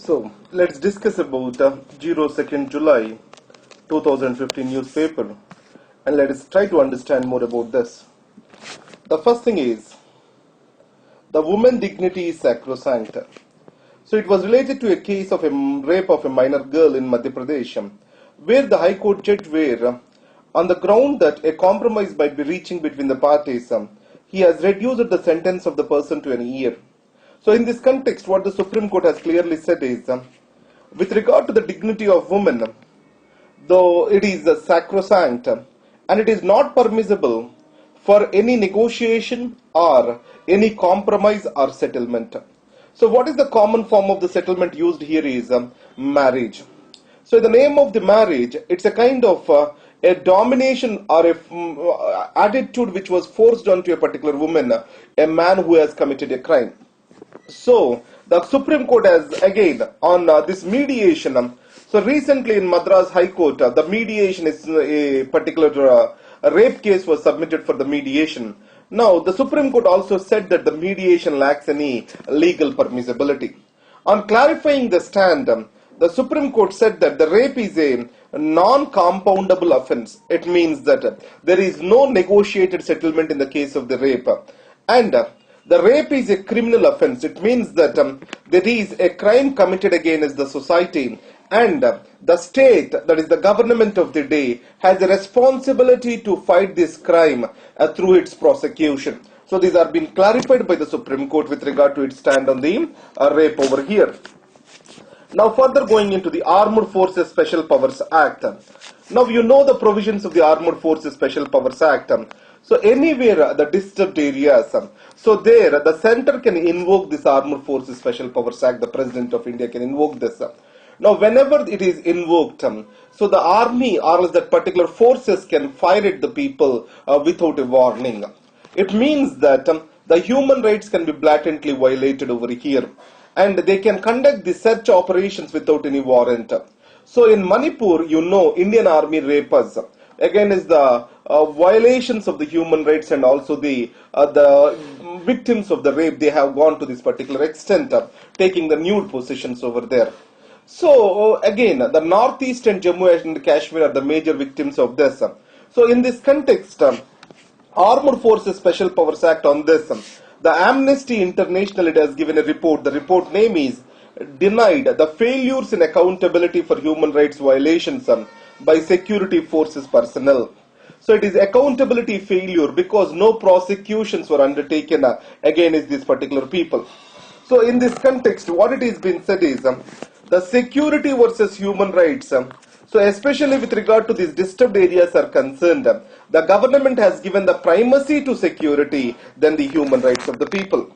So let's discuss about 02nd July 2015 newspaper, and let us try to understand more about this. The first thing is, the woman dignity is sacrosanct. So it was related to a case of a rape of a minor girl in Madhya Pradesh, where the High Court judge were on the ground that a compromise might be reaching between the parties. He has reduced the sentence of the person to an year. So in this context, what the Supreme Court has clearly said is, with regard to the dignity of women, though it is sacrosanct and it is not permissible for any negotiation or any compromise or settlement. So what is the common form of the settlement used here is marriage. So in the name of the marriage, it's a kind of a domination or a attitude which was forced onto a particular woman, a man who has committed a crime. So the Supreme Court has again on this mediation. So recently in Madras High Court, the mediation is a particular rape case was submitted for the mediation. Now the Supreme Court also said that the mediation lacks any legal permissibility. On clarifying the stand, the Supreme Court said that the rape is a non-compoundable offence. It means that there is no negotiated settlement in the case of the rape, and the rape is a criminal offence. It means that there is a crime committed against the society, and the state, that is the government of the day, has a responsibility to fight this crime through its prosecution. So these are being clarified by the Supreme Court with regard to its stand on the rape over here. Now further going into the Armed Forces Special Powers Act. Now you know the provisions of the Armed Forces Special Powers Act. So anywhere the disturbed areas, so there the center can invoke this Armed Forces Special Powers Act, the President of India can invoke this. Now whenever it is invoked, so the army or else that particular forces can fire at the people without a warning. It means that the human rights can be blatantly violated over here, and they can conduct the search operations without any warrant. So in Manipur, you know, Indian Army rapers, again is the violations of the human rights, and also the victims of the rape, they have gone to this particular extent, taking the nude positions over there. So again, the Northeast and Jammu and Kashmir are the major victims of this. So in this context, Armed Forces Special Powers Act on this, the Amnesty International, it has given a report. The report name is Denied the Failures in Accountability for Human Rights Violations by Security Forces Personnel. So it is accountability failure because no prosecutions were undertaken against these particular people. So in this context, what it is being said is the security versus human rights. So especially with regard to these disturbed areas are concerned, the government has given the primacy to security than the human rights of the people.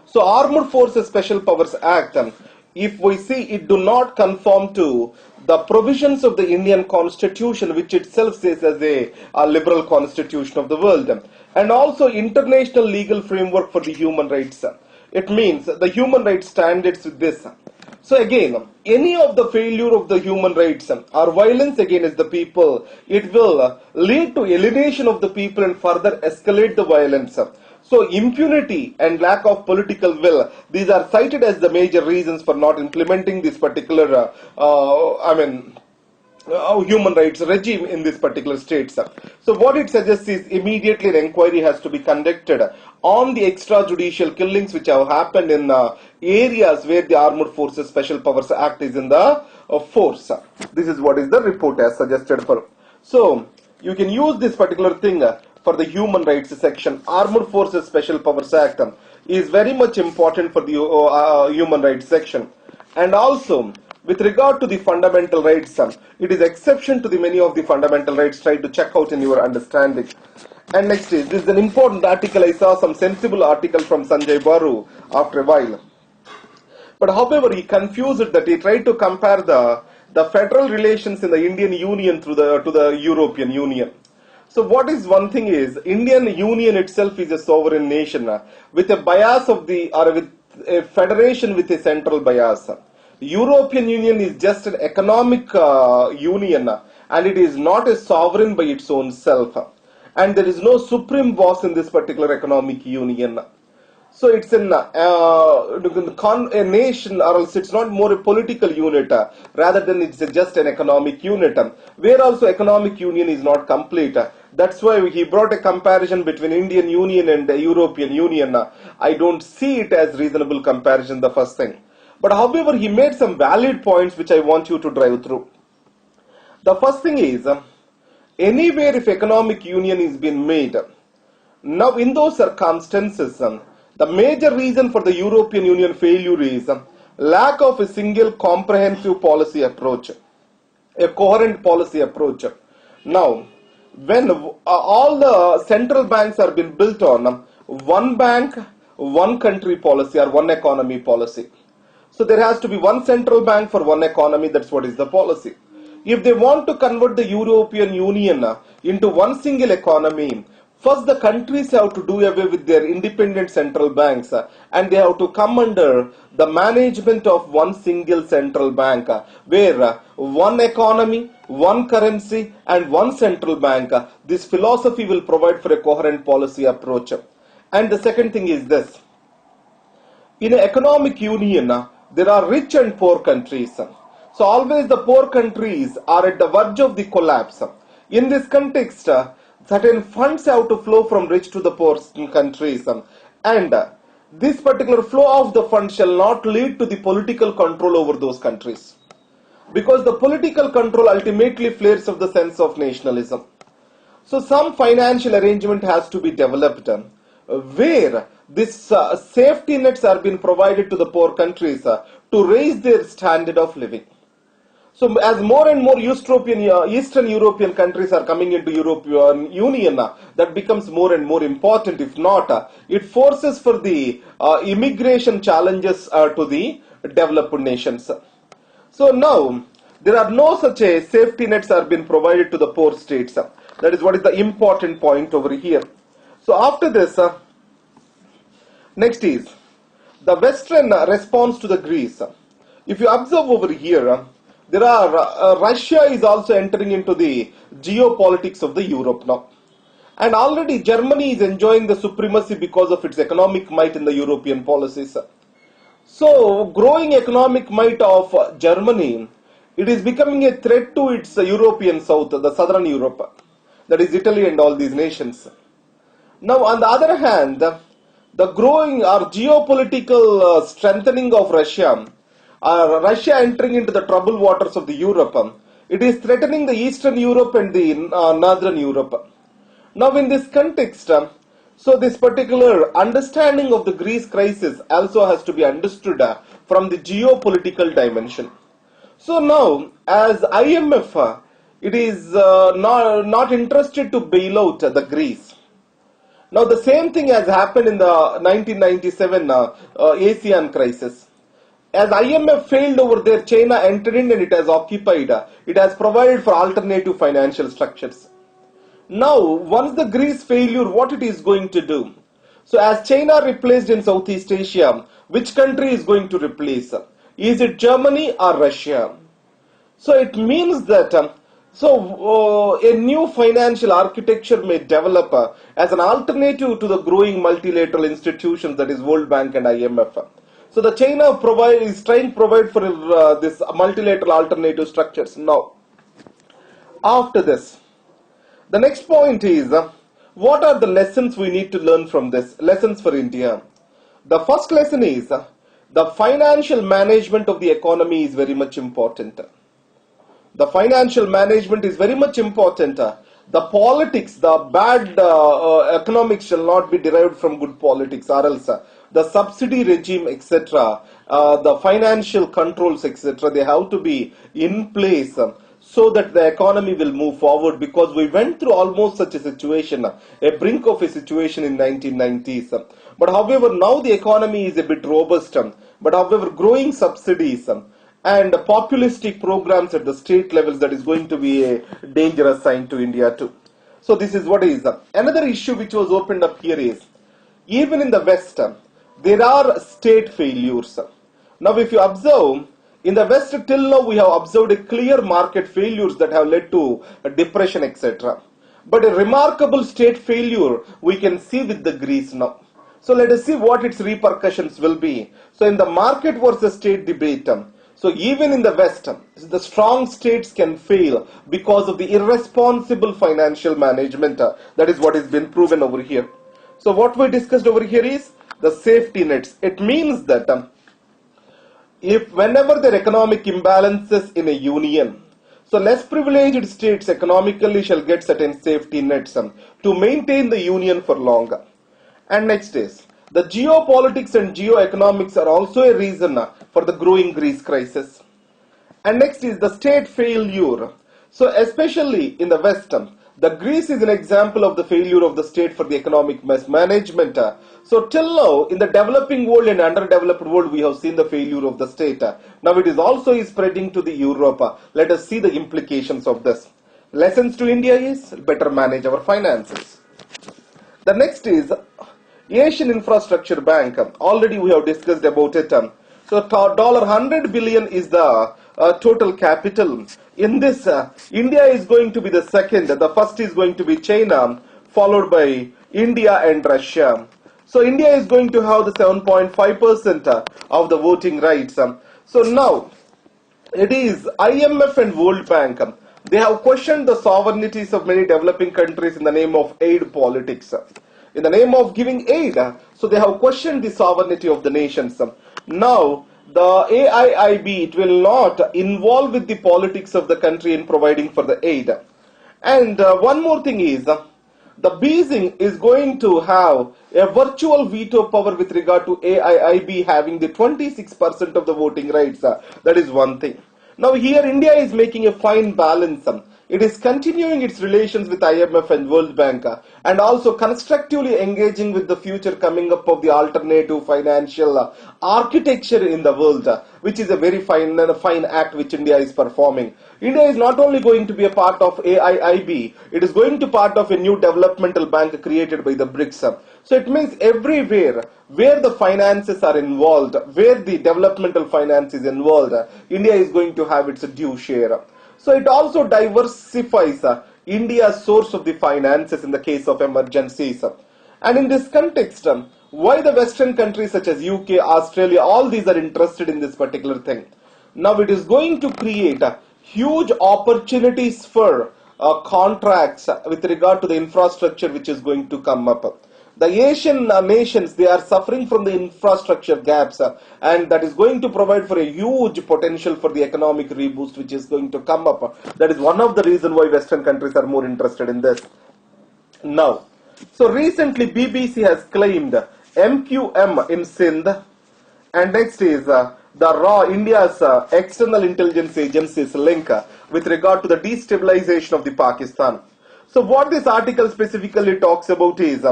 So Armed Forces Special Powers Act, if we see, it do not conform to the provisions of the Indian Constitution, which itself says as a liberal constitution of the world, and also international legal framework for the human rights. It means the human rights standards with this. So again, any of the failure of the human rights or violence against the people, it will lead to alienation of the people and further escalate the violence. So impunity and lack of political will, these are cited as the major reasons for not implementing this particular, human rights regime in this particular states. So what it suggests is immediately an inquiry has to be conducted on the extrajudicial killings which have happened in areas where the Armed Forces Special Powers Act is in the force. This is what is the report has suggested for. So you can use this particular thing for the human rights section. Armed Forces Special Powers Act is very much important for the human rights section. And also with regard to the fundamental rights, it is exception to the many of the fundamental rights. Try to check out in your understanding. And next is, this is an important article. I saw some sensible article from Sanjay Baru after a while. But however, he confused it that he tried to compare the federal relations in the Indian Union to the European Union. So what is one thing is, Indian Union itself is a sovereign nation with a bias of with a federation with a central bias. The European Union is just an economic union, and it is not a sovereign by its own self. And there is no supreme boss in this particular economic union. So it's a nation, or else it's not more a political unit, rather than it's just an economic unit. Where also economic union is not complete. That's why he brought a comparison between Indian Union and the European Union. I don't see it as reasonable comparison, the first thing. But however, he made some valid points which I want you to drive through. The first thing is, anywhere if economic union is being made, now in those circumstances, the major reason for the European Union failure is lack of a single comprehensive policy approach, a coherent policy approach. Now, when all the central banks are being built on one bank, one country policy or one economy policy. So there has to be one central bank for one economy, that's what is the policy. If they want to convert the European Union into one single economy, first the countries have to do away with their independent central banks and they have to come under the management of one single central bank where one economy, one currency and one central bank. This philosophy will provide for a coherent policy approach. And the second thing is this. In an economic union, there are rich and poor countries. So always the poor countries are at the verge of the collapse. In this context, certain funds have to flow from rich to the poor countries. And this particular flow of the funds shall not lead to the political control over those countries. Because the political control ultimately flares up the sense of nationalism. So some financial arrangement has to be developed where this safety nets are being provided to the poor countries to raise their standard of living. So as more and more Eastern European countries are coming into European Union, that becomes more and more important. If not, it forces for the immigration challenges to the developed nations. So now, there are no such a safety nets are being provided to the poor states. That is what is the important point over here. So after this, next is the Western response to the Greece. If you observe over here, there are Russia is also entering into the geopolitics of the Europe now. And already Germany is enjoying the supremacy because of its economic might in the European policies. So growing economic might of Germany, it is becoming a threat to its European south, the southern Europe, that is Italy and all these nations. Now on the other hand, the growing or geopolitical strengthening of Russia, Russia entering into the troubled waters of the Europe, it is threatening the Eastern Europe and the Northern Europe. Now in this context, so this particular understanding of the Greece crisis also has to be understood from the geopolitical dimension. So now as IMF, it is not interested to bail out the Greece. Now the same thing has happened in the 1997 ASEAN crisis. As IMF failed over there, China entered in and it has occupied. It has provided for alternative financial structures. Now, once the Greece failure, what it is going to do? So as China replaced in Southeast Asia, which country is going to replace? Is it Germany or Russia? So it means that a new financial architecture may develop as an alternative to the growing multilateral institutions, that is World Bank and IMF. So the China is trying to provide for this multilateral alternative structures. Now, after this, the next point is, what are the lessons we need to learn from this? Lessons for India. The first lesson is, the financial management of the economy is very much important. The financial management is very much important. The politics, the bad economics shall not be derived from good politics, or else the subsidy regime, etc., the financial controls, etc., they have to be in place so that the economy will move forward, because we went through almost such a situation, a brink of a situation in 1990s. But however, now the economy is a bit robust, but however, growing subsidies and populistic programs at the state levels, that is going to be a dangerous sign to India too. So this is what is. Another issue which was opened up here is, even in the West, there are state failures. Now if you observe, in the West till now we have observed a clear market failures that have led to depression, etc. But a remarkable state failure we can see with the Greece now. So let us see what its repercussions will be. So in the market versus state debate, so even in the West, the strong states can fail because of the irresponsible financial management. That is what has been proven over here. So what we discussed over here is the safety nets. It means that if whenever there are economic imbalances in a union, so less privileged states economically shall get certain safety nets to maintain the union for longer. And next is the geopolitics and geoeconomics are also a reason for the growing Greece crisis. And next is the state failure. So especially in the West, the Greece is an example of the failure of the state for the economic management. So till now, in the developing world and underdeveloped world, we have seen the failure of the state. Now it is also spreading to the Europe. Let us see the implications of this. Lessons to India is better manage our finances. The next is Asian Infrastructure Bank. Already we have discussed about it. So $100 billion is the total capital. In this, India is going to be the second. The first is going to be China, followed by India and Russia. So India is going to have the 7.5% of the voting rights. So now, it is IMF and World Bank. They have questioned the sovereignties of many developing countries in the name of aid politics. In the name of giving aid, so they have questioned the sovereignty of the nations. Now, the AIIB, it will not involve with the politics of the country in providing for the aid. And one more thing is, the Beijing is going to have a virtual veto power with regard to AIIB having the 26% of the voting rights. That is one thing. Now here India is making a fine balance. It is continuing its relations with IMF and World Bank and also constructively engaging with the future coming up of the alternative financial architecture in the world, which is a very fine act which India is performing. India is not only going to be a part of AIIB, it is going to be part of a new developmental bank created by the BRICS. So it means everywhere where the finances are involved, where the developmental finance is involved, India is going to have its due share. So it also diversifies India's source of the finances in the case of emergencies. And in this context, why the Western countries such as UK, Australia, all these are interested in this particular thing. Now it is going to create huge opportunities for contracts with regard to the infrastructure which is going to come up. The Asian nations, they are suffering from the infrastructure gaps and that is going to provide for a huge potential for the economic reboost which is going to come up. That is one of the reasons why Western countries are more interested in this. Now, so recently BBC has claimed MQM in Sindh, and next is the RAW, India's external intelligence agency's link with regard to the destabilization of the Pakistan. So what this article specifically talks about is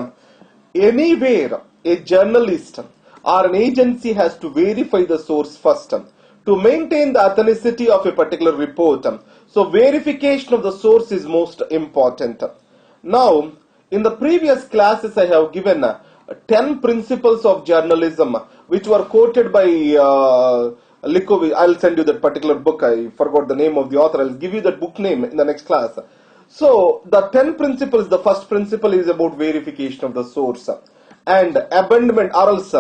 anywhere a journalist or an agency has to verify the source first to maintain the authenticity of a particular report. So verification of the source is most important. Now, in the previous classes I have given 10 principles of journalism which were quoted by Likovic. I'll send you that particular book. I forgot the name of the author. I'll give you that book name in the next class. So the 10 principles, the first principle is about verification of the source and abandonment or else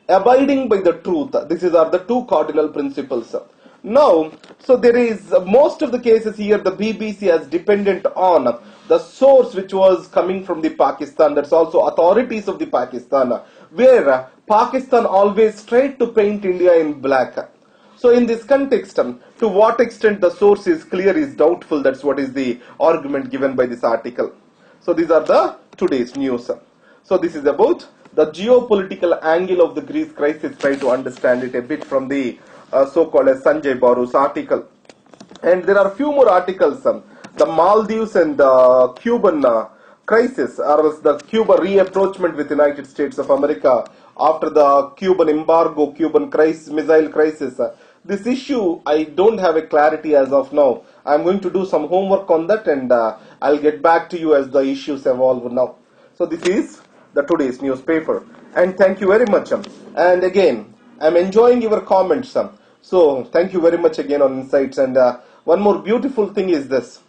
abiding by the truth. These are the two cardinal principles. Now, so there is most of the cases here the BBC has dependent on the source which was coming from the Pakistan. That's also authorities of the Pakistan, where Pakistan always tried to paint India in black. So in this context, to what extent the source is clear is doubtful. That's what is the argument given by this article. So these are the today's news. So this is about the geopolitical angle of the Greece crisis. Try to understand it a bit from the so-called as Sanjay Baru's article. And there are a few more articles. The Maldives and the Cuban crisis, or else the Cuba reapproachment with the United States of America after the Cuban embargo, Cuban crisis, missile crisis. This issue, I don't have a clarity as of now. I'm going to do some homework on that and I'll get back to you as the issues evolve now. So this is the today's newspaper. And thank you very much. And again, I'm enjoying your comments. So thank you very much again on insights. And one more beautiful thing is this.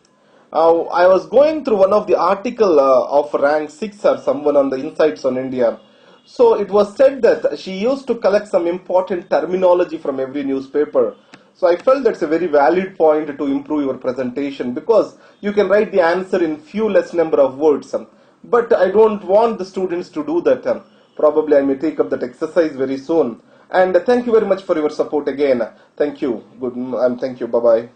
I was going through one of the article of rank 6 or someone on the insights on India. So it was said that she used to collect some important terminology from every newspaper. So I felt that's a very valid point to improve your presentation, because you can write the answer in few less number of words. But I don't want the students to do that. Probably I may take up that exercise very soon. And thank you very much for your support again. Thank you. Good and thank you. Bye bye.